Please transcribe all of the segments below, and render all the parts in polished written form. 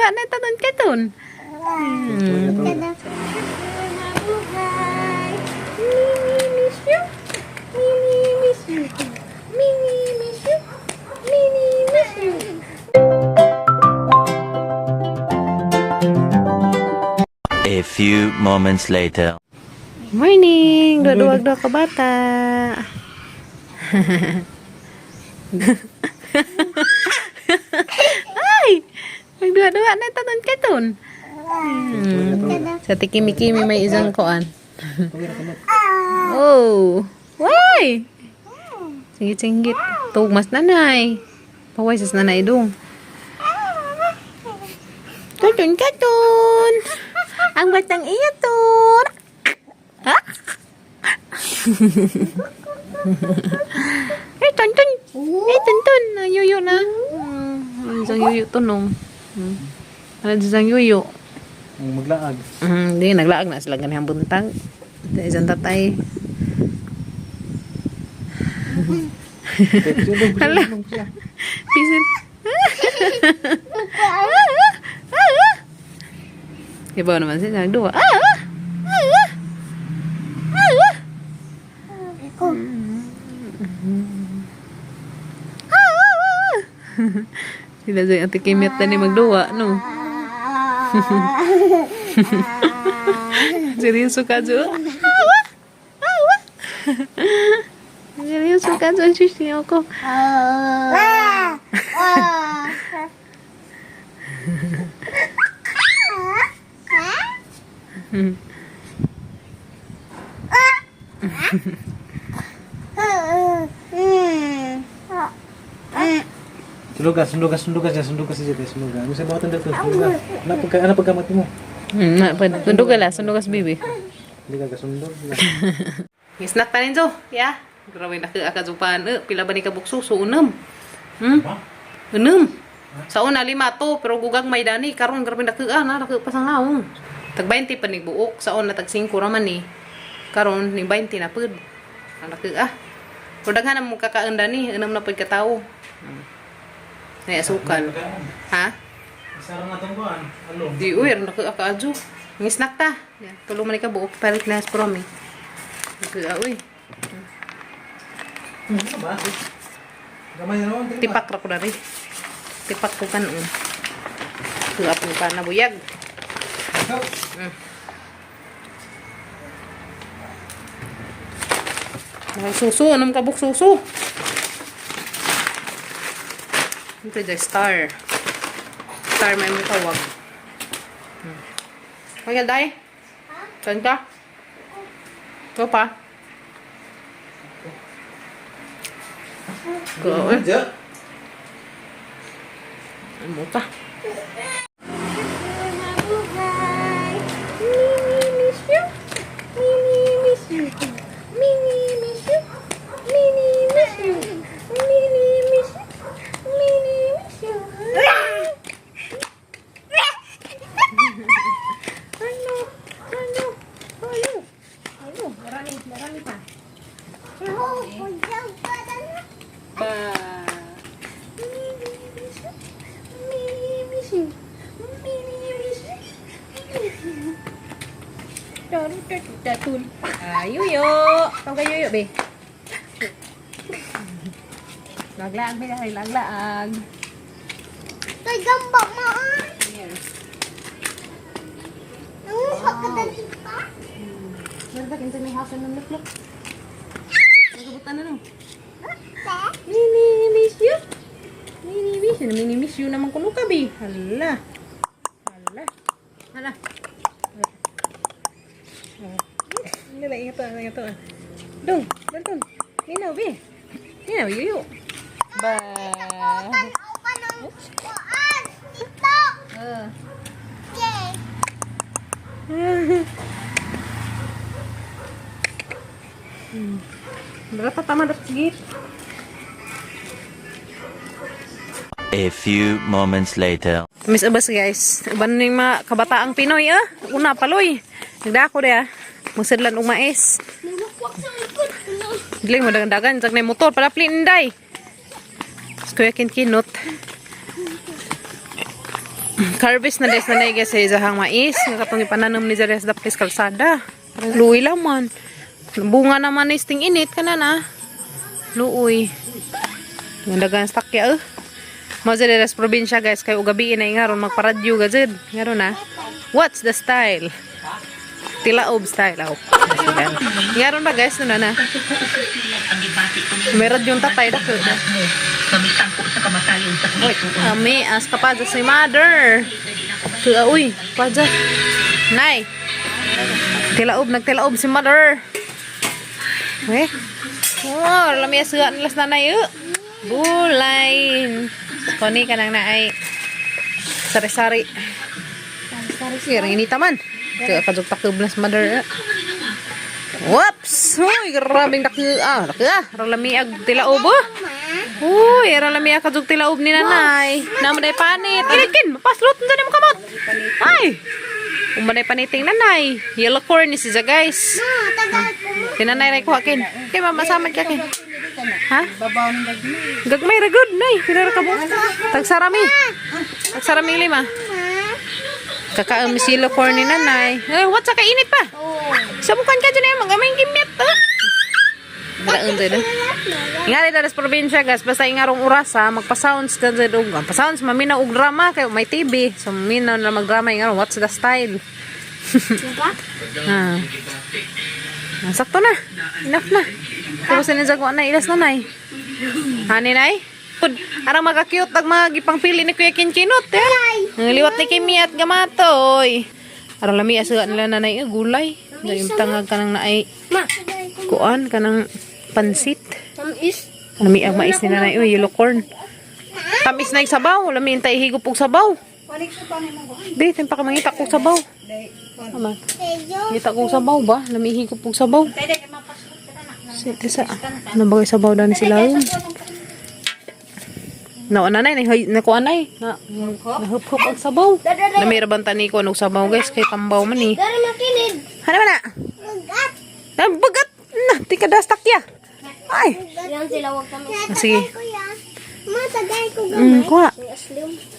dua-dua na taton katon. A few moments later. Morning, dua-dua ka bata. Ay, magdua-dua na taton katon. Sa tikimi-kimi may isang koan. Oh, why? Singgit-singgit. Tugmas nanay. Paway sas nanay dong. Katon. Ang batang iya ton. Ha? Tonton. Tonton. Yuyo na. Isang yuyo to nung. Ano isang yuyo? Maglaag. Hindi, naglaag na sila ganihang buntag. Isang tatay. Hala. Pisin. Ibaw naman sila. Dua. Sila dyan ati kimit na ni magduwa, no? Seryoso ka dyan? Seryoso ka dyan, shush niyo ako. Sundugas aja deh, sundugas. Bisa bawa tenda tuh, sundugas. Anak pagamat mo. Sundugas bibi. Hindi ka kasundog. Snack tanin jo, ya. Grabe na ka akajupan. Pila ba ni ka buksuso unem? Unem. Sa una 5 to, pero gugang may dani karon grabe na ka pasangawong. Tag 20 pa ni buok, sa una tag 5 ra man ni. Karon ni 20 na pud. Ang ka. Pero daghan mo kakaanda ni, unem na pud ka tawo. Nay asukan. Ha? Sarang nga tong kuan. Alo. Di uy, nakakaadyo. Ng snack ta. Yan, tulong man ka buok palit na sa promi. Uy. Ano ba? Gamay na naman. Tipak ra ko na rin. Tipak ko kan. Tuap mo pa na buyag. Susu, anong kabuk susu? Ito dyan, star. Star may mong tawag. Kaya day? Saan ka? Ito pa? Go. Ano ka? Marami pa. Yuyo. Tawag ka yuyo, be. Laglaag, be. Laglaag. Tay gambak mo. Yes. Pagkadali pa. Meron ba kinsa may house ng lukluk? Nagabutan na no? Te? Mini-miss you? Mini-miss you? Mini-miss you naman kuno ka, be. Hala. Nila, ingat to. Dong. Ninaw, be. Ninaw, yuyo. Ba. Tanaw ka ng kuan. Ito. Yay. Berapa tama dapat segit? A few moments later. Miss Abas guys, uban ning mga kabataang Pinoy una paloy. Nagdako dia. Magsidlan og mais. Nilukwak sa likod. Giling mo dagan jag nay motor para plin inday. Kuya kinot. Harvest na des na guys sa isahang mais. Katong ipananom ni Jarias dapis kalsada. Luoy laman. Bunga naman is ting init kana na. Luoy. Nandagan stakya Mao Jarias probinsya guys kay ugabi na ngaron magparadyo gazed. Ngaron na. What's the style? Tilaob style ako. Ngaron ba guys na na. Meron yung tatay dako. Oy, kami as kapadas ni mother. Uy, padas. Nay. Nagtilaob si mother. Eh. Oh, lamia suga nilas nanay bulay. Koni kanang naay sari-sari. Sari-sari ini taman. Kajog takublas mother. Whoops! Uy, grabing daki ralamiag tilaob Uy, ralamiag kajog tilaob ni nanay. Naman ay panit. Ilikin, mapaslot na mo kamot. Ay! Umanay paniting nanay. Yellow corn ni siya guys. Kinanay ray ko akin. Kay mamasamad ka akin. Ha? Gagmay ra good nay. Pinara ka mo. Tagsarami. Tagsarami 5. Kakaam si yellow corn ni nanay. Eh, what sa kainit pa? Sabukan ka dyan magaming kimyat. Graon dyan. Ingari na sa probinsya guys. Basta ingarong oras magpa-sounds ka dyan. Pa-sounds, mamina og drama. Kaya may TV. So, mamina na mag-drama. Ingarong, what's the style? Sakto na. Enough na. Tapos sinadya ko na ilas na nay. Hani nay? Arang maka-cute ang mga gipangpili ni Kuya Kinkinot. Liwat ni Kimi at gamatoy. Arang lami asa nila nanay gulay. Dahil tangag ka nang naay kuan ka ng pansit. Lami ang mais ni nanay. Yellow corn. Tamis na yung sabaw. Lami yung tayo higop og sabaw. Di, tempa ka mangita kong sabaw. Ama. Ngita kong sabaw ba? Lami higop og sabaw. Siti sa. Ano bagay sabaw daw ni sila yun? Nanay, nakuha nay. Nahup-hup ang sabaw. Namiraban tani ko anong sabaw guys. Kay tambaw man eh. Hana ba na? Bagat. Na, tika dastak ya. Ay. Sige. Kuha.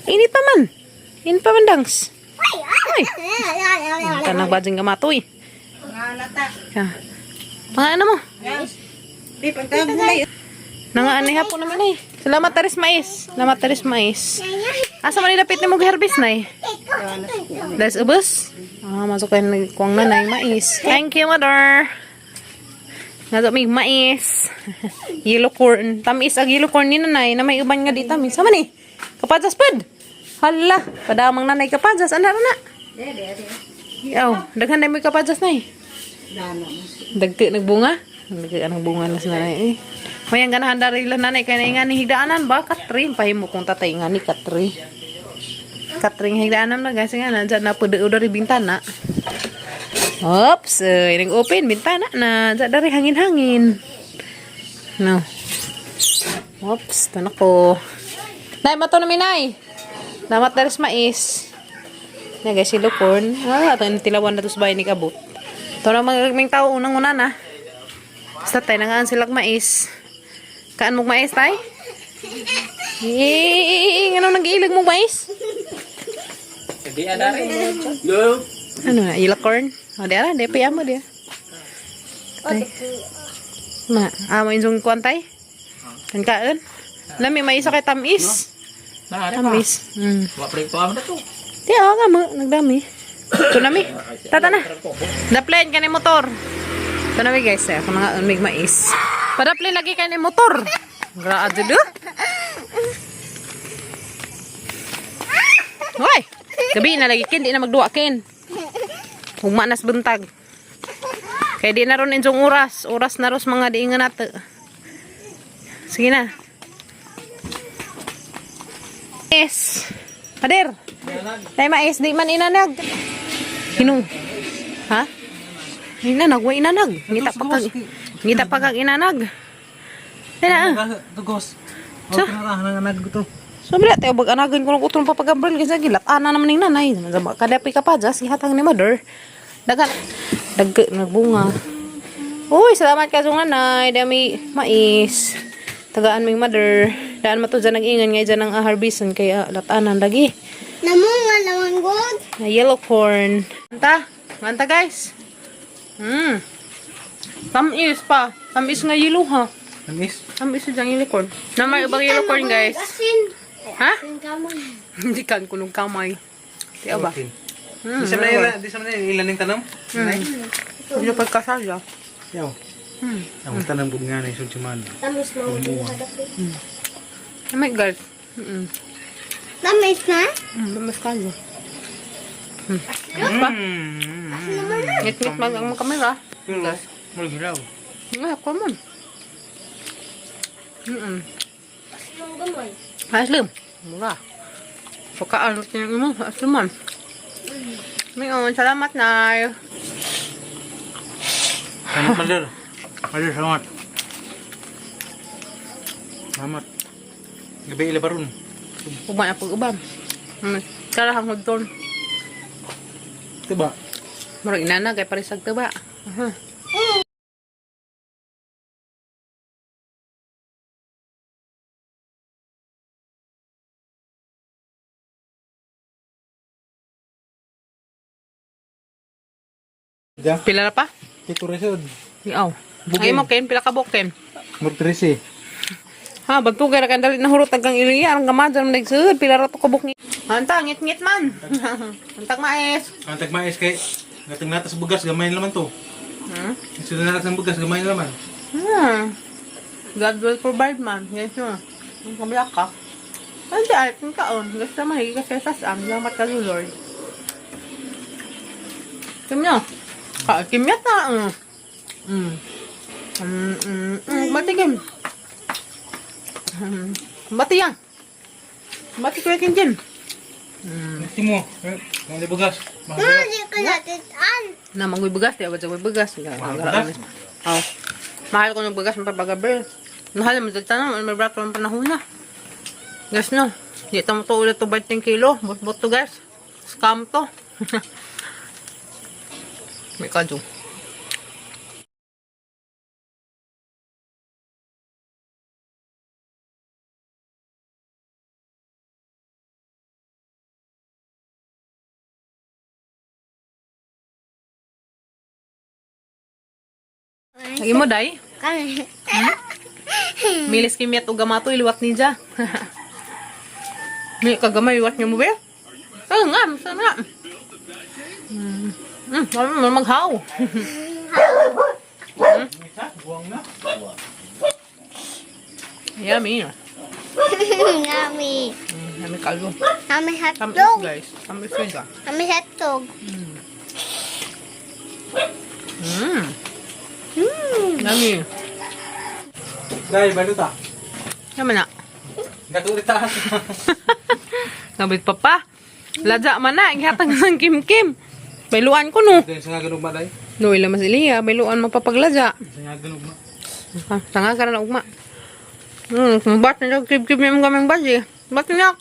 Init pa man. Init pa man dangs. Ay. Tanang bajing gamatoy. Mga ano mo? Nangaanay hapon naman eh. Salamat taris mais. Salamat taris mais. Asa man nilapit ni mo giharbis nay? Das ubos? Masuk kayo nagkuang nanay mais. Thank you, mother. Nga may mais. Yellow corn. Tamis ag yellow corn ni nanay na may uban nga di tamis. Sama ni? Kapadas pad. Hala, padamang nanay kapadas. Ano na? Yaw, daghan na mo kapadas nay. Dagti nagbunga. Dagti anong bunga na sa nanay eh. Mayang ganahan dari lang nanay kaya nga ni higdaanan ba? Katring pahimo kong tatay nga ni Katring. Katring higdaanan na guys nga na dyan na pudo dari bintana. Oops, ining open bintana na dyan dari hangin-hangin. No. Oops, tanak ko. Nay, mato na minay. Namat dari mais. Na guys, yellow corn. Ato yung tilawan na to sa bahay ni Kabot. Ito na mga tao unang-una na. Basta tayo nangaan silang mais. Kaan mong mais, tay? Ano nag-iilag mong mais? Hindi, adari. Ano na, yellow corn? O, di ara, di pa mo, di. Tay. Ma, mo yung kuwan, tay? Kan kaan? Lami, may isa kay tamis. Tamis. Waprito ako na to. Di, nga mo, nagdami. Ito nami. Tata na. Daplayan ka ni motor. Ito nami, guys, kung nga may mais. Padaplin lagi kayo ni motor. Graad do. Hoy! Gabi na lagi kin, di na magduwa kin. Humanas buntag. Kaya di na ron inyong oras. Oras na ros mga diingan nato. Sige na. Yes. Pader. Tay mais, di man inanag. Hinong. Ha? Inanag, wa inanag. Ngita pa kag inanag. Tena. Tugos. So, nanganag ko to. so bila tayo bag-anagin ko ng utron papagambral kasi gilat. Ana naman ning nanay. Kadapi ka pa dyan. Sihatang ni mother. Dagan. Nagbunga. Uy, salamat ka sa nanay. Dami mais. Tagaan ming mother. Daan mo to dyan nag-ingan nga dyan ng harbisan. Kaya latanan lagi. Namungan manggod. Na yellow corn. Manta guys. Tamis pa. Tamis nga yellow ha. Tamis. Tamis yung yellow corn. Na may ibang yellow corn guys. Asin. Ha? Ang kamay. Hindi kan kunong kamay. Tiyo ba? Di sa manila, ilan yung tanong? Hindi pagkasaya. Yaw. Ang tanong bud nga na isog si man. Tamis manggod. Oh my god. Tamis na? Mas kayo. Ba? Ngit-ngit mag ang kamera. Pero, malgilaw. Nga, common. Manggamoy. Aslim. Mura. Pagkaan natin yung mo. Asliman. Ngayon, salamat na. Salamat, Mother. Mother, salamat. Salamat. Gabi ila baron. Ubang na pag-ubam. Karahang hudton. Ito ba? Marang inana, kay parisag ito ba? Diyan. Pila na pa? Ito resod. Iaw. Ay mo, Ken. Pila ka bok, Ken. Murtrisi. Ha, bagtugay ra kan dalit na hurot tagang iliya ang gamadyan man nagsud pila ra to kabuk ni. Anta ngit-ngit man. Antag mais. Antag mais kay gatong natas bugas gamay naman to. Sudah natas ng bugas gamay naman. God will provide man. Yes no. Ang kabiyak ka. Ante ay kung taon, gusto mahi kasi sasam salamat ka Lord. Kimyo. Kimyat na. Matigim. Bati yan. Bati ko yakin dyan. Ito mo. Mga bugas. Hindi ko natitaan. Na mangoy begas, di ba sa begas? Bugas? Oh. Mahal ko ng begas ng pabagaber. Mahal naman dito na, may brato ng panahon na. Guys no, di tamo to ulit to 20 kilo. Bot to guys. Scam to. May kadyo. Lagi mo, day? Kami. Milis kimiyat o gamato, iliwat ninja. May kagamay, iwat niyo mo ba? Oo nga, saan nga? Maghaw. Buwang na. Yummy. Yummy. Yummy kalbo. Kami Tamis hotdog. guys. Tamis yun ka. Kami hotdog. Yummy. Dahil balot ah. Yaman na. Gatulit taas. Nabit pa pa. Ladya man na. Ihatag ng kim-kim. Bailuan ko no. Dahil sa nga ganun ba dahil? No, ila mas iliya. Bailuan magpapagladya. Sa nga ganun ba? Tanga ka na ugma. Ba't na yung kib-kib yung kaming basi? Ba't niyak?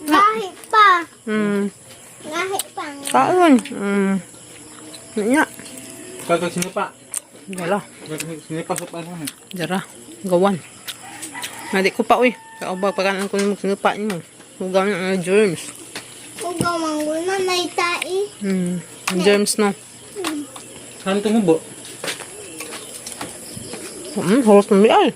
Ngahit pa. Ngahit pa. Kaon. Nya. Kagag sinipa. Dala. Sinipa sa paano. Dara. Gawan. Nadi ko pa uy. Sa ubag pagkanan ko yung magsinupa niyo. Hugaw ng germs. Ugaw manggol na naitai. Germs no. Saan tumubo? Horot na ay.